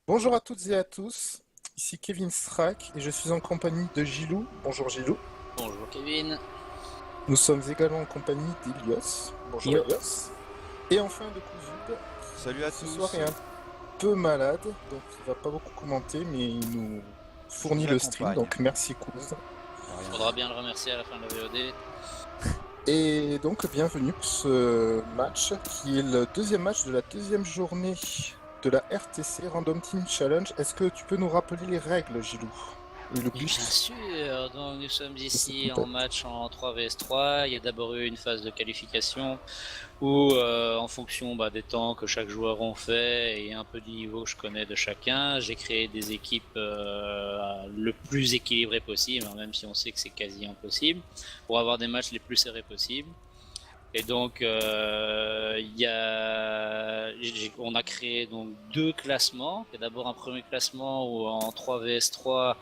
Bonjour à toutes et à tous, ici Kevin Strack et je suis en compagnie de Gilou. Bonjour Gilou. Bonjour Kevin. Nous sommes également en compagnie d'Elios. Bonjour Yo. Elios. Et enfin de Kouzub, Salut qui à ce soir tous, est un peu malade, donc il va pas beaucoup commenter, mais il nous je fournit vous le stream, accompagne. donc merci Kouz. De rien. Faudra bien le remercier à la fin de la VOD. Et donc bienvenue pour ce match qui est le deuxième match de la deuxième journée de la RTC Random Team Challenge. Est-ce que tu peux nous rappeler les règles, Gilou? Et le Et but bien sûr, donc nous sommes de cette ici en compète. match en 3 vs 3. Il y a d'abord eu une phase de qualification où, en fonction des temps que chaque joueur ont fait et un peu du niveau que je connais de chacun, j'ai créé des équipes le plus équilibrées possible, hein, même si on sait que c'est quasi impossible, pour avoir des matchs les plus serrés possibles. Et donc, on a créé donc deux classements. Il y a d'abord un premier classement où, en 3 vs 3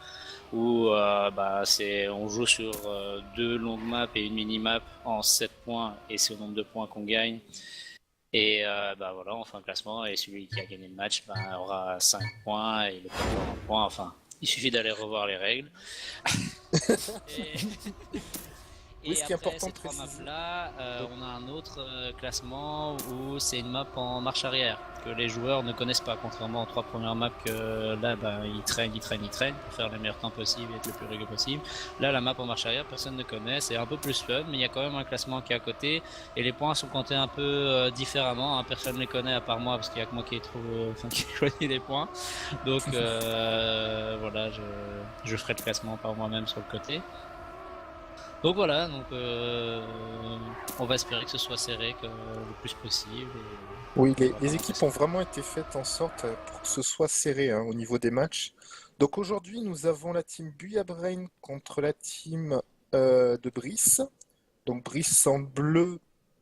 où on joue sur deux longues maps et une mini-map en 7 points et c'est au nombre de points qu'on gagne. Et voilà, on fait un classement et celui qui a gagné le match aura 5 points et le perdant 1 point. Enfin, il suffit d'aller revoir les règles. et... Oui, Et ce qui est après important ces de trois préciser. maps-là, Oui. on a un autre classement où c'est une map en marche arrière que les joueurs ne connaissent pas, contrairement aux trois premières maps que là, ils traînent pour faire les meilleurs temps possibles et être le plus rigoureux possible. Là, la map en marche arrière, personne ne connaît, c'est un peu plus fun, mais il y a quand même un classement qui est à côté et les points sont comptés un peu différemment. Hein. Personne ne les connaît à part moi parce qu'il y a que moi qui ai qui ai choisi les points. Donc voilà, je ferai le classement par moi-même sur le côté. Donc voilà, on va espérer que ce soit serré le plus possible. Oui, On va les commencer équipes ça. ont vraiment été faites en sorte pour que ce soit serré au niveau des matchs. Donc aujourd'hui, nous avons la team Buya Brain contre la team de Brice. Donc Brice en bleu,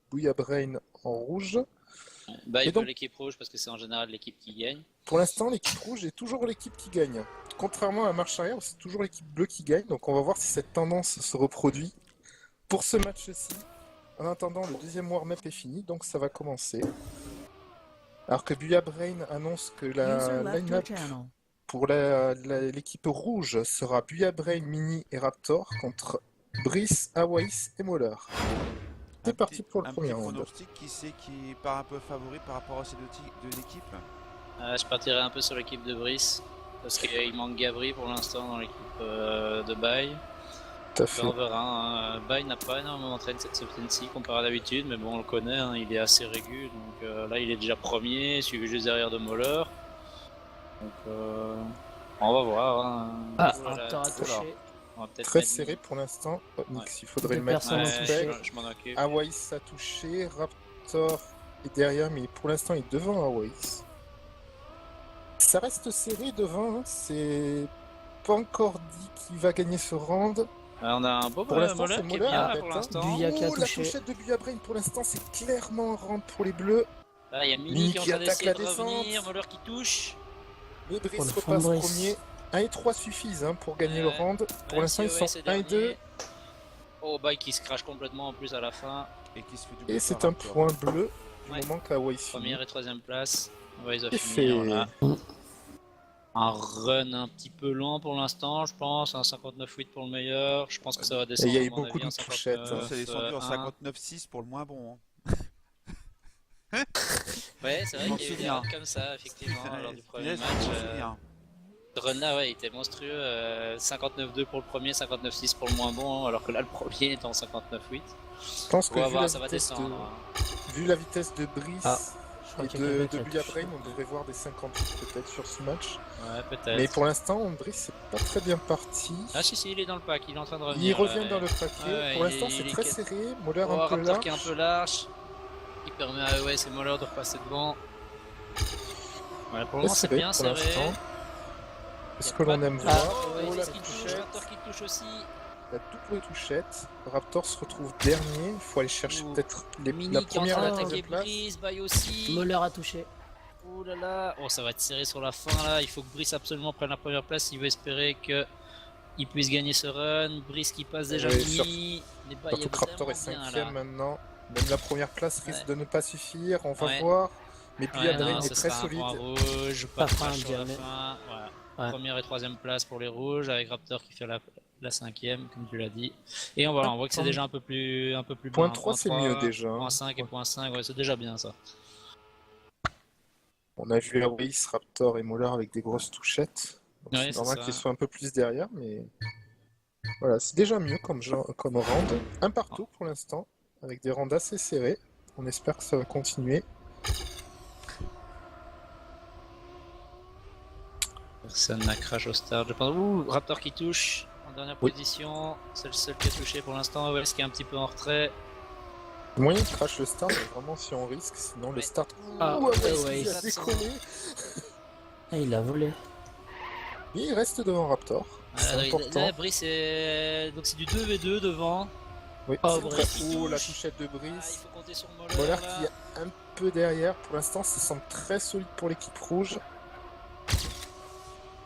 Buya Brain en rouge. Et Il veut donc l'équipe rouge parce que c'est en général l'équipe qui gagne. pour l'instant, l'équipe rouge est toujours l'équipe qui gagne. Contrairement à la marche arrière, où c'est toujours l'équipe bleue qui gagne. Donc on va voir si cette tendance se reproduit pour ce match-ci. En attendant, le deuxième warm-up est fini, donc ça va commencer. Alors que Buya Brain annonce que la line-up pour l'équipe rouge sera Buya Brain, Mini et Raptor contre Brice, Awais et Moller. C'est parti pour le Un premier petit round. pronostic, qui c'est qui part un peu favori par rapport à ces deux équipes? Je partirai un peu sur l'équipe de Brice parce qu'il manque Gabri pour l'instant dans l'équipe de Bay. Tout à fait. On verra. Hein. Bay n'a pas énormément entraîné cette semaine-ci comparé à d'habitude, mais bon, on le connaît, hein, il est assez régulier. Donc là, il est déjà premier, suivi juste derrière de Moller. Donc on va voir. Hein. Ah, Voilà. Raptor a touché. On va peut-être Très mettre serré pour l'instant. Oh, Ouais. Nix, il faudrait Deux le mettre personnes en ont touché. spec. je m'en occupe. Awais a touché, Raptor est derrière, mais pour l'instant il est devant Awais. Ça reste serré devant, hein. C'est pas encore dit qui va gagner ce round. On a un beau Pour l'instant, Moller c'est qui est Moller bien en là tête. pour Hein. l'instant. Buya qui a Ouh, la touché. touchette de Buya Brain, pour l'instant, c'est clairement un round pour les bleus. Là, il y a Mini Mini qui est en qui train attaque d'essayer la de revenir, descente. Moller qui touche. Mais Brice Oh, le fond de repasse Brice. premier. 1 et 3 suffisent pour gagner le Ouais. round. Pour l'instant, ils sont 1 et 2. Oh, Bay qui se crache complètement en plus à la fin. Et qui se fait doubler Et par c'est un Raptor. point bleu du Ouais. moment qu'Awais finit. Première et troisième place. Ouais, ils ont C'est fini. fait. Voilà. Un run un petit peu lent pour l'instant, je pense. Un 59-8 pour le meilleur. Je pense que ça va Et descendre. il y a à eu mon beaucoup avis, de en touchettes. Non, ça est descendu en 59-1. 59-6 pour le moins bon. Ouais, c'est Je vrai m'en qu'il y a eu des souviens. runs comme ça, effectivement, lors du premier Punaise, match. je m'en souviens. Ce run-là, ouais, il était monstrueux. 59-2 pour le premier, 59-6 pour le moins bon, alors que là, le premier était en 59-8. Je pense que On va voir, ça va descendre. vu la vitesse de Brice Ah, je crois et qu'il y a de quelqu'un qui a Buya touché. Brain, on devrait voir des 58 peut-être sur ce match. Ouais, peut-être. Mais pour l'instant, Brice c'est pas très bien parti. Ah si, il est dans le pack, il est en train de revenir. Il revient là, dans le paquet. Ouais, Pour il l'instant, est- c'est il est très quat- serré. Moller Oh, un peu Raptor qui est un large. peu large. Il permet à EOS et Moller de repasser devant. Voilà, pour le moment, c'est bien pour serré. l'instant. Y C'est a ce que pas l'on de- aime Oh, voir. ouais, Oh, la qui touche, touchette. Raptor qui touche aussi. La double touchette. Raptor se retrouve dernier. Il faut aller chercher Ouh. peut-être la Mini qui est en première et train la d'attaquer troisième place. Brice, Bay aussi. Moller a touché. Oh là là. Oh, ça va être serré sur la fin là. Il faut que Brice absolument prenne la première place. Il veut espérer que il puisse gagner ce run. Brice qui passe déjà Oui, Mini. Mais Bay Surtout est que Raptor est vraiment bien 5ème là. maintenant. Même la première place risque Ouais. de ne pas suffire. On va Ouais. voir. Mais Ouais, Buyabrain non, est ce très sera un solide. point rouge, pas de Pas crash fin, sur la jamais. fin. Voilà. Ouais. Première et troisième place pour les rouges, avec Raptor qui fait la cinquième, comme tu l'as dit. Et on voit que c'est déjà un peu plus Point bien. 3, c'est mieux déjà. Point 5 et point 5, ouais, c'est déjà bien ça. On a vu Awaïs, Raptor et Molar avec des grosses touchettes. Donc Ouais, c'est c'est normal ça. qu'ils soient un peu plus derrière, mais voilà, c'est déjà mieux comme round. Un partout pour l'instant, avec des rounds assez serrés. On espère que ça va continuer. Personne n'a crash au start, je pense. Ouh, Raptor qui touche en dernière Oui. position. C'est le seul qui a touché pour l'instant. Ouais, ce qui est un petit peu en retrait. Moyen de crash le start, mais vraiment si on risque, sinon le Ouais. start. Ah, Ouh, Awaïs Awaïs. qui a décollé. Ah, il a volé. Et il reste devant Raptor. C'est important. Là, Brice donc c'est du 2v2 devant. Oui, Oh, c'est Brice. très... qui Oh, la touche. touchette de Ah, il Brice. faut compter sur Moller. Molar là. qui est un peu derrière. Pour l'instant, ça semble très solide pour l'équipe rouge.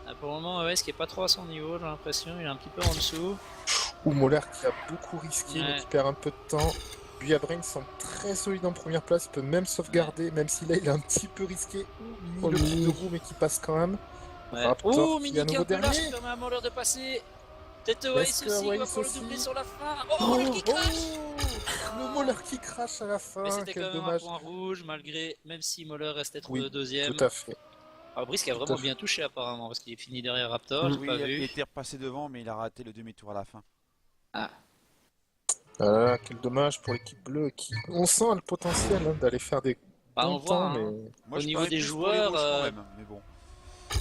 Ah, pour le moment, OS qui est pas trop à son niveau, j'ai l'impression. Il est un petit peu en dessous. Ou Molar qui a beaucoup risqué, mais Ouais. qui perd un peu de temps. Buyabrain semble très solide en première place, il peut même sauvegarder, même si là il est un petit peu risqué. Mini Oh, le coup Mini. de roue, mais qui passe quand même. Ouais. Raptor Oh, qui est Mini à qui est nouveau un peu large, dernier. qui permet à Moller de passer. Peut-être Est-ce Oasis que aussi, il va Oasis pouvoir le aussi doubler sur la fin. Oh, Moller qui crash. Le Moller qui crache à la fin, Mais c'était quel quand même dommage. un point rouge, malgré, même si Moller restait Oui, deuxième. tout à fait. Ah, Brice qui a tout à vraiment fait. bien touché apparemment, parce qu'il est fini derrière Raptor, j'ai Oui, pas il vu. était repassé devant, mais il a raté le demi-tour à la fin. Ah, quel dommage pour l'équipe bleue. On sent le potentiel hein, d'aller faire des Bah, bons on voit, temps, hein. mais Moi, Au je niveau parie des plus pour les joueurs, rouges quand même, mais bon.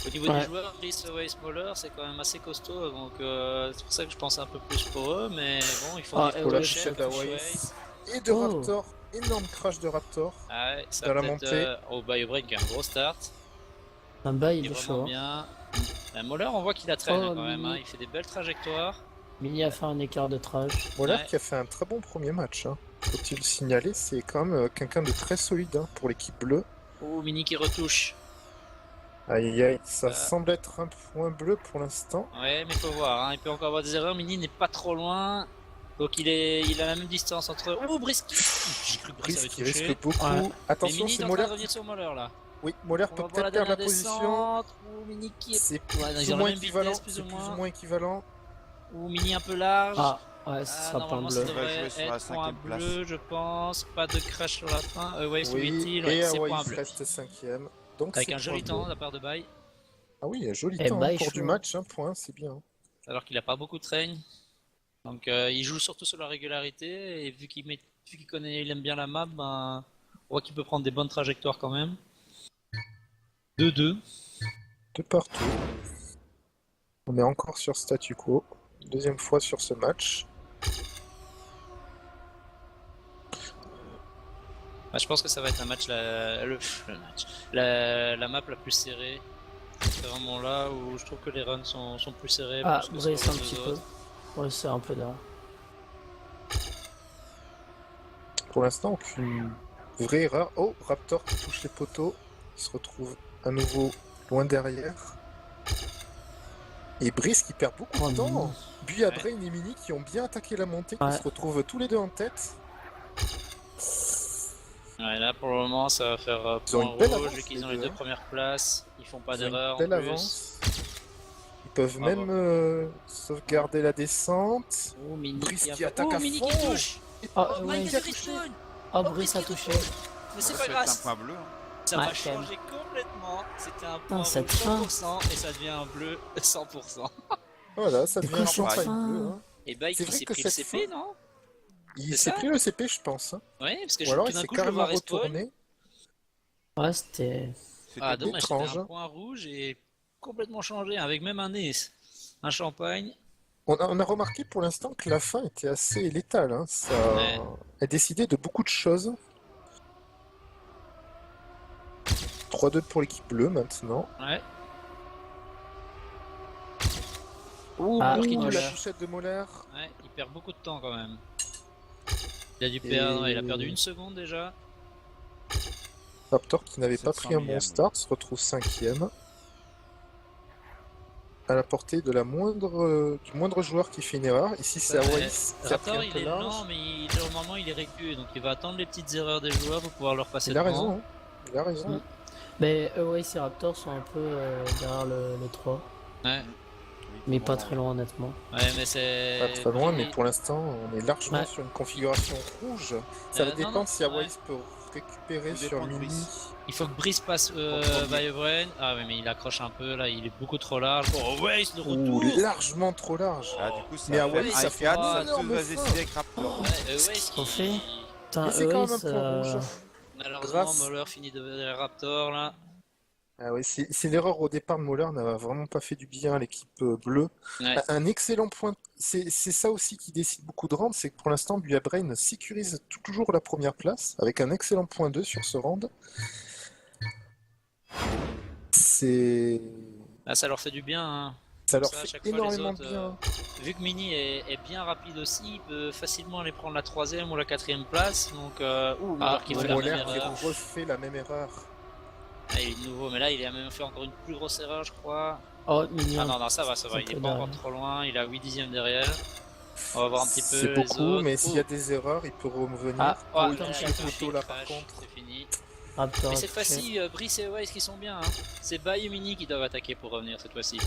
Au niveau Ouais. des joueurs, Brice, Oasis, Moller, c'est quand même assez costaud, donc c'est pour ça que je pense un peu plus pour eux, mais bon, ils font Ah, des et pour la ouais, touchette chefs, d'Awaïs et de Oh. Raptor. Énorme crash de Raptor. Ah ouais, ça Dans la peut-être montée. au Biobrain qui a un gros start, Un bas, il il est est vraiment chaud. bien. Moller, on voit qu'il a traîné Oh, quand même, Mini. hein. Il fait des belles trajectoires. Mini a fait un écart de trage. Moller Ouais. qui a fait un très bon premier match. Hein. Faut-il le signaler, c'est quand même quelqu'un de très solide hein, pour l'équipe bleue. Oh, Mini qui retouche. Aïe aïe aïe, ça Ah. semble être un point bleu pour l'instant. Ouais, mais faut voir, hein. Il peut encore avoir des erreurs. Mini n'est pas trop loin. Donc il a la même distance entre. Oh, Brice qui. J'ai cru que Brice Brice avait qui touché. risque beaucoup. Ouais. Mais Attention, Mini est c'est en train de Moller. revenir sur Moller là. Oui, Moller On peut va voir peut-être perdre la dernière position. descente. Ou Mini qui est. C'est Ouais, plus ils ou ont moins la même équivalent. vitesse, plus C'est ou plus ou moins. moins équivalent. Ou Mini un peu large. Ah, ouais, ce sera point Normalement, bleu. ça Il va devrait jouer sur la être point 5e place. bleu, je pense. Pas de crash sur la fin. Ouais, Oui, est-il et c'est point Awaïs bleu. reste 5ème. Donc Avec c'est un joli point temps bleu. de la part de Bay. Ah oui, un joli Eh temps bah, hein, il pour chaud, du hein. match, un point, c'est bien. Alors qu'il a pas beaucoup de train. Donc il joue surtout sur la régularité. Et vu qu'il connaît, il aime bien la map, ben, on voit qu'il peut prendre des bonnes trajectoires quand même. 2-2. De partout. On est encore sur statu quo. Deuxième fois sur ce match. Bah, je pense que ça va être un match, la map la plus serrée. C'est vraiment là où je trouve que les runs sont plus serrés. Ah, plus que sur Brice les un deux petit autres. peu. Ouais, c'est un peu là. Pour l'instant, aucune vraie erreur. Oh, Raptor qui touche les poteaux. Il se retrouve à nouveau loin derrière. Et Brice qui perd beaucoup Oh, de temps. Mini. Buyabrain et Mini qui ont bien attaqué la montée, qui Ouais. se retrouvent tous les deux en tête. Ouais, là pour le moment ça va faire Ils ont point une belle rouge avance, vu qu'ils les ont les deux, deux hein. premières places. Ils font pas Ils ont une d'erreur en belle plus. avance. Ils peuvent Bravo. même sauvegarder la descente. Oh, Mini Brice qui, qui attaque à Mini fond. qui touche. Ah, Oh, ouais. Mike qui a qui touché. respawn. Oh, Brice a Brice qui touché. Mais c'est Ça pas va grave. être un point bleu. hein. Ça Ouais, va quand même. changer complètement. C'était un point Putain, rouge cette fin. 100% et ça devient un bleu 100%. Voilà, ça C'est devient quoi un cette champagne fin bleu. Hein. Et Bike C'est qui vrai s'est que pris le cette CP, fin- non? Il C'est s'est ça pris le CP, je pense. Hein. Ouais, parce que Ou alors tout il d'un s'est coup je le vois carrément respawn. retourné. Ouais, c'était. C'était Ah beau. dommage, étrange. c'était un point rouge et complètement changé avec même un nez. Un champagne. On a remarqué pour l'instant que la fin était assez létale. Hein. Ça Ouais. a décidé de beaucoup de choses. 3-2 pour l'équipe bleue maintenant. Ouais. Ouh, Ah, Moller qui Ouh, touche. la touchette de Moller. Ouais, il perd beaucoup de temps quand même. Il a dû perdre, il a perdu une seconde déjà. Raptor qui n'avait pas 700 pris un bon millième. start se retrouve 5ème. À la portée de la du moindre joueur qui fait une erreur. Ici c'est Ouais, Awaïs qui a pris Raptor un il peu est large. lent mais normalement il est récup donc il va attendre les petites erreurs des joueurs pour pouvoir leur passer Il a devant. raison. Hein. Il a raison. Mais Oasis et Raptor sont un peu derrière les 3. Ouais, Mais pas très loin, honnêtement. ouais, mais c'est. Pas très loin, mais pour l'instant, on est largement Ouais. sur une configuration rouge. Ça va non, dépendre non, si ouais. Awais peut récupérer Ça sur dépend de Mini. Brice. Il faut que Brice passe Biobrain. Ah, ouais, mais il accroche un peu là, il est beaucoup trop large. Oh, ouais, de Ou retour! largement trop large. Ah, du coup, ça Mais à fait Wallis, ça un fait 4, un ça énorme va se frein. décider avec Raptor. Ouais, ouais, qu'on fait Putain, Mais c'est quand même un Oasis, point rouge. Malheureusement, Grâce- Moller finit derrière Raptor là. Ah ouais, c'est l'erreur au départ de Moller n'a vraiment pas fait du bien à l'équipe bleue. Ouais. Un excellent point. C'est ça aussi qui décide beaucoup de round, c'est que pour l'instant, Buyabrain sécurise toujours la première place avec un excellent point 2 sur ce round. C'est. Ah, ça leur fait du bien. Hein. Ça leur Ça, à fait chaque fois, les énormément autres, de bien. Vu que Mini est bien rapide aussi, il peut facilement aller prendre la 3ème ou la 4ème place. Donc, alors qu'il fait la même Moller qui erreur. refait la même erreur. Ah, il est nouveau, mais là il a même fait encore une plus grosse erreur, je crois. Oh, mignon. Ah non, ça va, C'est il un est peu pas encore derrière. trop loin, il a 8 dixièmes derrière. On va voir un petit peu C'est les beaucoup, autres. mais s'il y a Oh. des erreurs, il peut revenir. Ah, Oh, ouais, il là, touche il a le touché, poteau là il par crash, contre. c'est fini. Raptor Mais a cette touché. fois-ci, Brice et Weiss qui sont bien. Hein. C'est Bay et Mini qui doivent attaquer pour revenir cette fois-ci.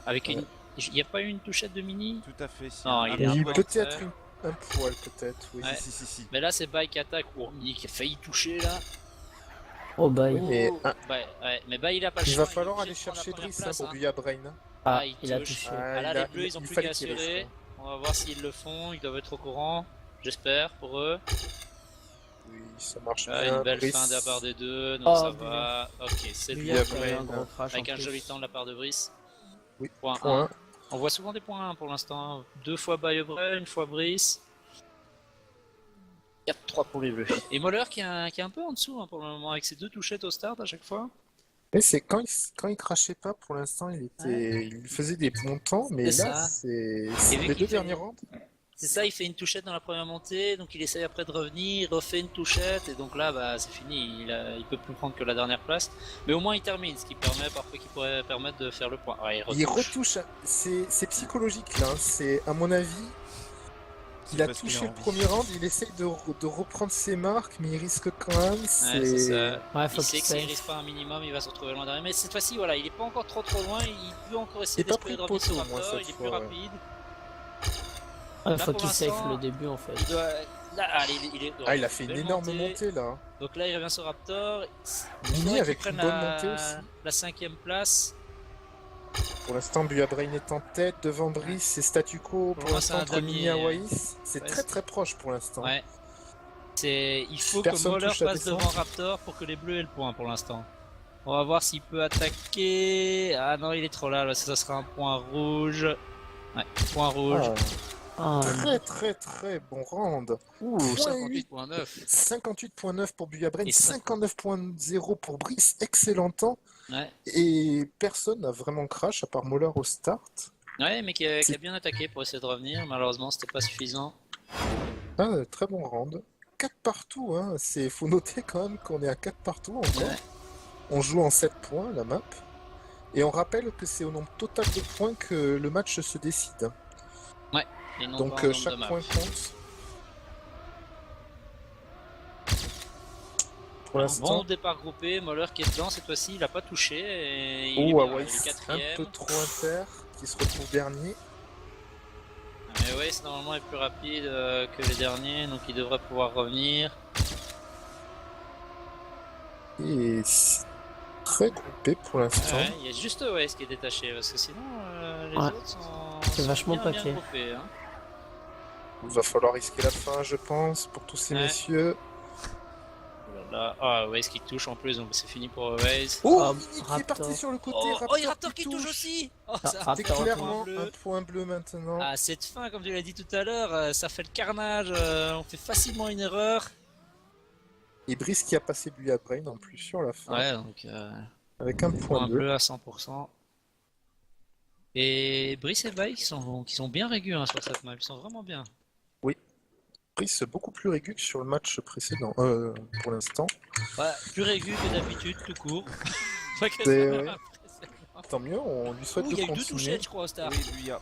Avec une. Il n'y a pas eu une touchette de Mini? Tout à fait. Si, Non, un il est un Oui, peu en peut-être retrait. un poil, peut-être, oui. Ouais. Si. Mais là, c'est Bay qui attaque. Oh, Mini qui a failli toucher là. Oh, bye. Oui, mais Mais Bay, il a pas le il choix. va falloir est aller obligé de prendre chercher la première Brice place, pour hein. Buyabrain. Ah, il il a touche. touché. Ah, là, il a- les bleus, ils ont il plus fallait qu'à qu'il reste, assurer. hein. On va voir s'ils le font. Ils doivent être au courant. J'espère pour eux. Oui, ça marche Ah, bien. une belle Brice. fin de la part des deux. Donc Oh, ça bien. va. Ok, c'est Lui, bien. il a Buyabrain, fait un gros crash Avec en un plus. joli temps de la part de Brice. Oui, Point point 1. On voit souvent des points 1 pour l'instant. 2 fois Biobrain, une fois Brice. 4-3 pour les bleus. Et Moller qui est un peu en dessous hein, pour le moment avec ses 2 touchettes au start à chaque fois. Mais c'est quand il crachait pas, pour l'instant, il faisait des bons temps, mais C'est là, ça. c'est vu les qu'il deux fait- derniers rounds. C'est ça, il fait une touchette dans la première montée, donc il essaye après de revenir, il refait une touchette, et donc là, bah, c'est fini, il peut plus prendre que la dernière place. Mais au moins il termine, ce qui permet parfois qu'il pourrait permettre de faire le point. Ouais, Il retouche, c'est psychologique là, hein. C'est à mon avis, il a parce qu'il touché a le envie. premier round, il essaye de reprendre ses marques, mais il risque quand même. Ouais, c'est ça. Ouais, faut Il sait qu'il que s'il save. risque pas un minimum, il va se retrouver loin derrière. Mais cette fois-ci, voilà, il est pas encore trop loin, il peut encore essayer Il est pas d'espérer de pris revenir sur poteau, moi, Raptor, cette il est fois, plus ouais. rapide. Ouais, Là, faut pour qu'il save l'instant, le début en fait. Il doit... Là, allez, il est... Ah, il a fait une belle énorme montée là. Donc là, il revient sur Raptor. Il Mini faudrait qu'il avec prenne une bonne montée aussi. la 5ème place. Pour l'instant, Buyabrain est en tête devant Brice, c'est statu quo pour moi, c'est l'instant un entre Mini et damier, Hawaïs. C'est ouais, très c'est- très proche pour l'instant. Ouais. Il faut Personne que Moller touche à passe descendre. devant Raptor pour que les bleus aient le point pour l'instant. On va voir s'il peut attaquer. Ah non, il est trop là, ça sera un point rouge. Ouais, point rouge. Ah, Très très très bon round. Ouh, point 58.9. 58.9 pour Buyabrain, Et 59.0 pour Brice, excellent temps. Ouais. Et personne n'a vraiment crash à part Moller au start. Ouais, mais qui a bien attaqué pour essayer de revenir. Malheureusement, c'était pas suffisant. Ah, très bon round. 4 partout, hein. Faut noter quand même qu'on est à 4 partout encore. Ouais. On joue en 7 points la map. Et on rappelle que c'est au nombre total de points que le match se décide. Et non Donc pas en nombre de chaque maps. point compte. Pour Un l'instant, bon départ groupé, Moller qui est dedans cette fois-ci, il a pas touché. Et il est oh, bien, Hawaii, il est un quatrième. peu trop inter, qui se retrouve dernier. Mais ouais, c'est normalement est plus rapide que les derniers, donc il devrait pouvoir revenir. Et c'est très groupé pour l'instant. Ouais, il y a juste West qui est détaché, parce que sinon les Ouais. autres sont, C'est vachement bien paquet. groupés. Hein. Il va falloir risquer la fin, je pense, pour tous ces Ouais. messieurs. Oh là là. Ah, West qui touche en plus, donc c'est fini pour West. Oh, Ah, Mini qui est Raptor. parti sur le côté. Oh, et Raptor qui touche aussi. Oh, ça Ah, C'est fait un point clairement bleu. un point bleu maintenant. Ah, cette fin, comme tu l'as dit tout à l'heure, ça fait le carnage, on fait facilement une erreur. Et Brice qui a passé Buyabrain en plus sur la fin. Ouais, donc Avec un point point bleu. bleu à 100%. Et Brice et Bay qui sont bien régus hein, sur cette map, ils sont vraiment bien. Brice beaucoup plus régulier que sur le match précédent, pour l'instant. Ouais, plus régus que d'habitude, tout court. Pas que C'est- ça ouais. m'impressionne. Tant mieux, on lui souhaite Ouh, de il y a eu 2 continuer. touchettes, je crois, au start. Oui, lui, il y a.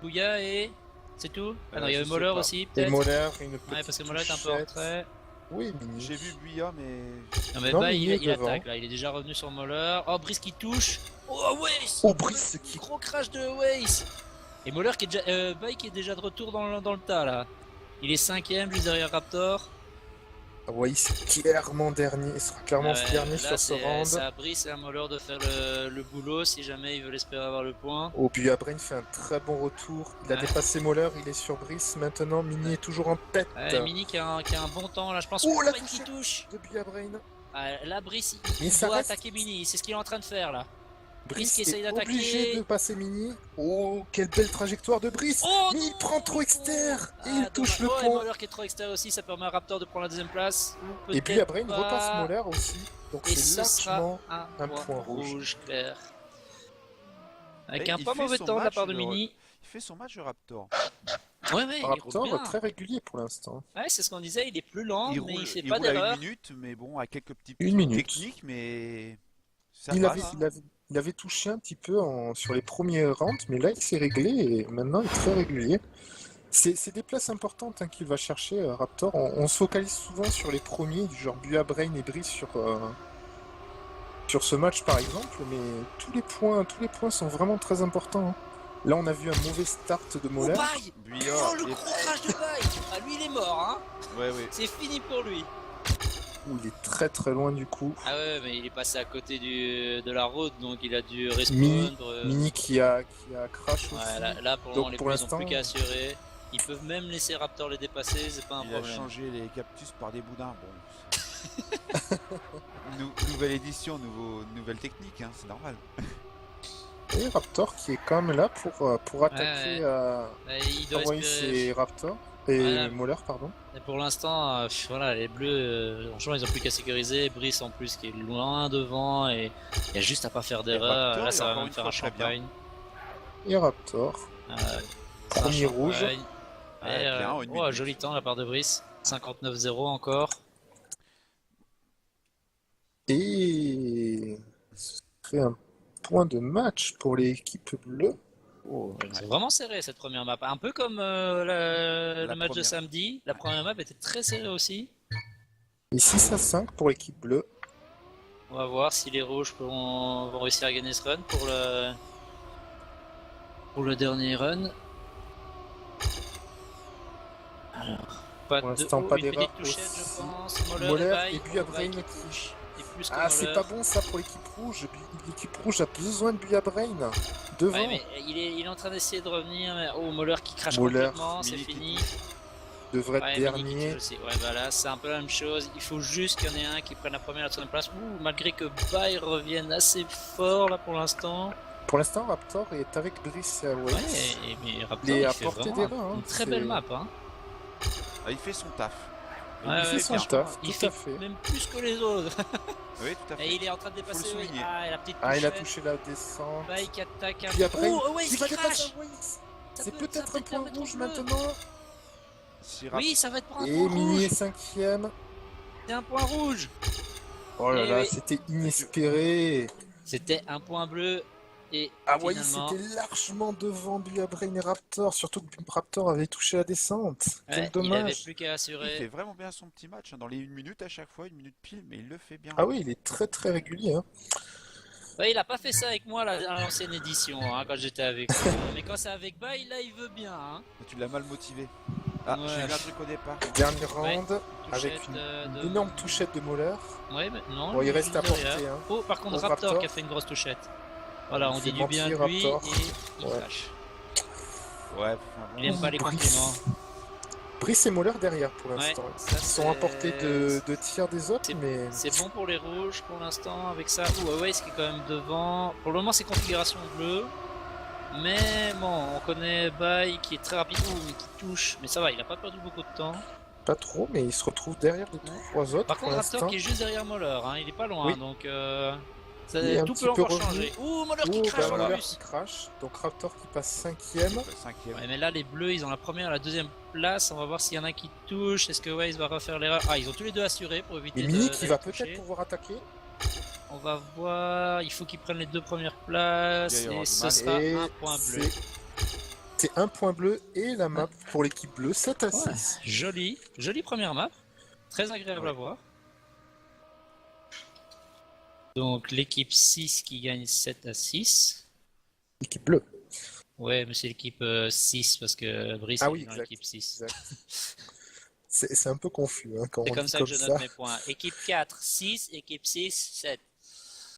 Bouya et. C'est tout? Ah non, il y je avait sais Moller pas. aussi, Et peut-être? Moller, une petite Ouais, parce que Moller est un peu en touchette. retrait. Oui, Mini. J'ai vu Buya, mais. Non mais Non, bah, mais il, il est il devant. attaque là, il est déjà revenu sur Moller. Oh, Brice qui touche. Oh, Weiss. Oh, Brice qui... Gros crash de Weiss. Et Moller qui est déjà, Bay qui est déjà de retour dans le tas là. Il est 5ème juste derrière Raptor. Ah ouais, il sera clairement dernier. Il sera clairement dernier Là sur ce c'est round. à Brice et à Moller de faire le boulot si jamais ils veulent espérer avoir le point. Oh, Buya Brain fait un très bon retour. Il a Ouais. dépassé Moller, il est sur Brice maintenant. Mini est toujours en tête. Mini qui a un bon temps là, je pense. Oh, la Brain qui touche touche. de Buya Brain. Là Brice Mais il ça doit reste- attaquer Mini, c'est ce qu'il est en train de faire là. Brice qui essaye est d'attaquer. obligé de passer Mini. Oh, quelle belle trajectoire de Brice. Oh, Mais il non. prend trop externe et il touche le dommage. Oh, et pont. Moller qui est trop extérieur aussi, ça permet à Raptor de prendre la deuxième place. Ou Et puis Buya peut-être Brain pas. repasse Moller aussi. Donc Et c'est ce sera largement un un point rouge. clair. Avec Et un il pas fait mauvais son temps de la match, part de le- Mini. Il fait son match de Raptor. Ouais, il roule bien. Raptor très régulier pour l'instant. Ouais, c'est ce qu'on disait, il est plus lent, il mais roule, il fait il pas roule à d'erreur. 1 minute, mais bon, à quelques petites Une minute. techniques, mais. Ça Il passe. il avait touché un petit peu sur les premiers rounds, mais là il s'est réglé et maintenant il est très régulier. C'est des places importantes hein, qu'il va chercher, Raptor. On se focalise souvent sur les premiers, du genre Buya Brain et Brice sur ce match par exemple, mais tous les points sont vraiment très importants. Hein. Là on a vu un mauvais start de Oh, Moller. Bay. Buya. Oh, le gros crash de Bay. Ah, lui, il est mort, hein. Ouais, ouais. C'est fini pour lui. Où il est très très loin du coup. Ah ouais, mais il est passé à côté de la route, donc il a dû Mini, respondre. Mini qui a crash aussi. Ouais, là, pour le Donc, moment, les pour Blues n'ont l'instant- plus qu'à assurer. Ils peuvent même laisser Raptor les dépasser, c'est pas un Il a problème. changé les cactus par des boudins. Bon. Nouvelle édition, nouvelle technique, hein, c'est normal. Et Raptor qui est quand même là pour attaquer Il doit envoyer espérer. ses Raptor et Voilà. Moller pardon. Et pour l'instant, voilà, les Bleus, franchement, ils ont plus qu'à sécuriser. Brice en plus qui est loin devant et il y a juste à pas faire d'erreur. Raptor, Là, il est ça va encore même une faire un fois très bien. champagne. Et Raptor. C'est un Premier rouge. champagne. Ouais, Et, bien, une oh, minute. joli temps de la part de Brice. 59-0 encore. Et ce serait un point de match pour l'équipe bleue. C'est vraiment serré cette première map. Un peu comme le match de première. samedi. La première map était très serrée aussi. Et 6-5 pour l'équipe bleue. On va voir si les rouges vont réussir à gagner ce run pour le dernier run. Alors, pas Pour de l'instant, pas une d'erreur petite touchette, aussi. je pense. Moller Moller Bay, et Buya Bay Brain qui qui- touche. Et plus que Ah, c'est Moller. pas bon ça pour l'équipe rouge. L'équipe rouge a besoin de Buya Brain devant. Ouais, mais il est en train d'essayer de revenir. Mais... Oh, Moller qui crache Moller, complètement, c'est Mini qui fini. Devrait Ouais, être Mini qui dernier. touche aussi. Ouais, bah là, c'est un peu la même chose. Il faut juste qu'il y en ait un qui prenne la première et la deuxième place. Ouh, malgré que Bay revienne assez fort là pour l'instant. Pour l'instant, Raptor est avec Brice et Away. Ouais, mais Raptor, Il est il à fait portée vraiment des reins, hein. une très C'est- belle map. Hein. Ah, il fait son taf. Ouais, Il fait son franchement, taf, il tout fait à fait. même plus que les autres. Oui, tout à fait. Et il est en train de Faut le dépasser. Oui. souligner. Ah, et la petite Ah, il a touchette. touché la descente. Bay qui attaque un Puis peu. après, Oh, ouais, il va il dépasser crache. Away. Ça C'est peut- ça peut-être peut un point permettre au rouge bleu. maintenant. Si Oui, ça va être pour un Et point Mini rouge. est 5ème. C'est un point rouge. Oh là Eh là, oui. c'était inespéré. C'était un point bleu. Et Away finalement, c'était largement devant Buya Brain et Raptor. Surtout que Raptor avait touché la descente. ouais, Quel il avait dommage. plus qu'à il assurer. fait vraiment bien son petit match, hein, dans les 1 minute à chaque fois, 1 minute pile, mais il le fait bien. Ah oui, il est très très régulier. Hein. Ouais, il a pas fait ça avec moi à l'ancienne édition, hein, quand j'étais avec lui. Mais quand c'est avec Bay, là, il veut bien. Hein. Tu l'as mal motivé. Ah, Ouais. j'ai vu un truc au départ. Dernier round avec Touchette, une énorme touchette de Moller. Ouais, mais non. Bon, il lui, reste à dit rien. porter. Hein. Oh, par contre, Oh, Raptor, Raptor. qui a fait une grosse touchette. Voilà, Il on fait dit du bien de mentir, lui Raptor. et il Ouais. flash. Ouais, enfin, Il aime pas les Brice. compliments. Brice et Moller derrière pour l'instant. ça, Ils sont c'est- à portée de tir des autres, mais C'est bon pour les rouges pour l'instant avec ça. Ouh, Huawei qui est quand même devant. Pour le moment, c'est configuration bleue. Mais bon, on connaît Bay qui est très rapide, mais qui touche. Mais ça va, il a pas perdu beaucoup de temps. pas trop, mais il se retrouve derrière les trois autres Par pour contre, Raptor l'instant. qui est juste derrière Moller, hein, il est pas loin. Oui. Donc, Il est un tout petit peut peu encore revenu. changer. Ouh, Moller qui Oh, crache bah, en Moller plus. qui crache. Donc Raptor qui passe 5ème. le 5ème. Ouais, mais là, les bleus, ils ont la première et la deuxième place. On va voir s'il y en a un qui touche. Est-ce que Waze va refaire l'erreur? Ah, ils ont tous les deux assuré pour éviter Et de. Mini qui va d'aller toucher. peut-être pouvoir attaquer. On va voir. Il faut qu'ils prennent les deux premières places. Il va y avoir Et du ce mal. sera Et un point bleu. c'est un point bleu et la map pour l'équipe bleue 7 à Ouais, 6. jolie première map. Très agréable Ouais. à voir. Donc l'équipe 6 qui gagne 7-6. Équipe bleue. Ouais, mais c'est l'équipe 6 parce que Brice Ah est oui, dans exact. l'équipe 6. Exact. C'est un peu confus hein, quand C'est on comme dit ça que comme je ça. note mes points. Équipe 4, 6, équipe 6, 7.